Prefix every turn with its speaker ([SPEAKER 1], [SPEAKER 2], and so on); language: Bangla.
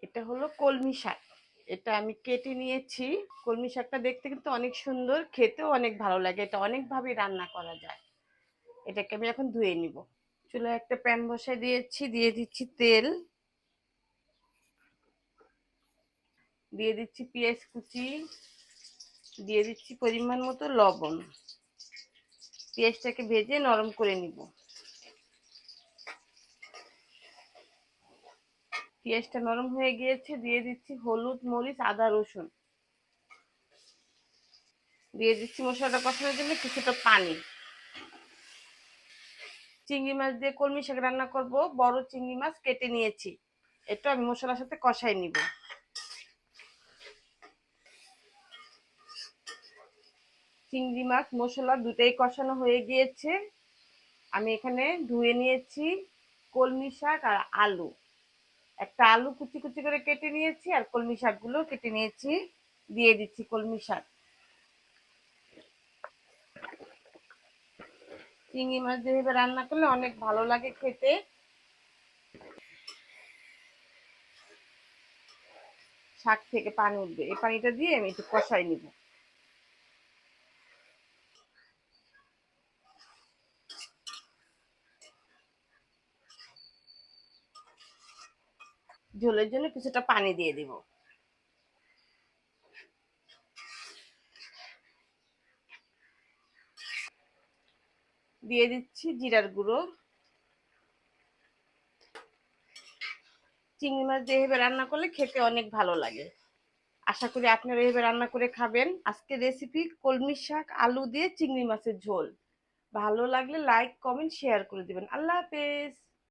[SPEAKER 1] এটা হলো কলমি শাক। এটা আমি কেটে নিয়েছি। কলমি শাকটা দেখতে কিন্তু অনেক সুন্দর, খেতেও অনেক ভালো লাগে। এটা অনেকভাবে রান্না করা যায়। এটাকে আমি এখন ধুয়ে নিব। চুলায় একটা প্যান বসায় দিয়েছি, দিয়ে দিচ্ছি তেল, দিয়ে দিচ্ছি পেঁয়াজ কুচি, দিয়ে দিচ্ছি পরিমাণ মতো লবণ। পেঁয়াজটাকে ভেজে নরম করে নিব। পেঁয়াজটা নরম হয়ে গিয়েছে, দিয়ে দিচ্ছি হলুদ, মরিচ, আদা, রসুন। দিয়ে দিচ্ছি মশলাটা কষানোর জন্য কিছুটা পানি। চিংড়ি মাছ দিয়ে কলমি শাক রান্না করব। বড় চিংড়ি মাছ কেটে নিয়েছি, এটা আমি মশলার সাথে কষাই নিব। চিংড়ি মাছ মশলা দুটাই কষানো হয়ে গিয়েছে। আমি এখানে ধুয়ে নিয়েছি কলমি শাক আর আলু। একটা আলু কুচি কুচি করে কেটে নিয়েছি, আর কলমি শাকগুলো কেটে নিয়েছি। দিয়ে দিচ্ছি কলমি শাক। চিংড়ি মাছ দিয়ে এভাবে রান্না করলে অনেক ভালো লাগে খেতে। শাক থেকে পানি উঠবে, এই পানিটা দিয়ে আমি একটু কষাই নিব। ঝোলের জন্য কিছুটা পানি দিয়ে দিব। দিয়ে দিচ্ছি জিরার গুঁড়ো। চিংড়ি মাছ দিয়ে এভাবে রান্না করলে খেতে অনেক ভালো লাগে। আশা করি আপনারা এভাবে রান্না করে খাবেন। আজকের রেসিপি কলমি শাক আলু দিয়ে চিংড়ি মাছের ঝোল। ভালো লাগলে লাইক, কমেন্ট, শেয়ার করে দিবেন। আল্লাহ হাফেজ।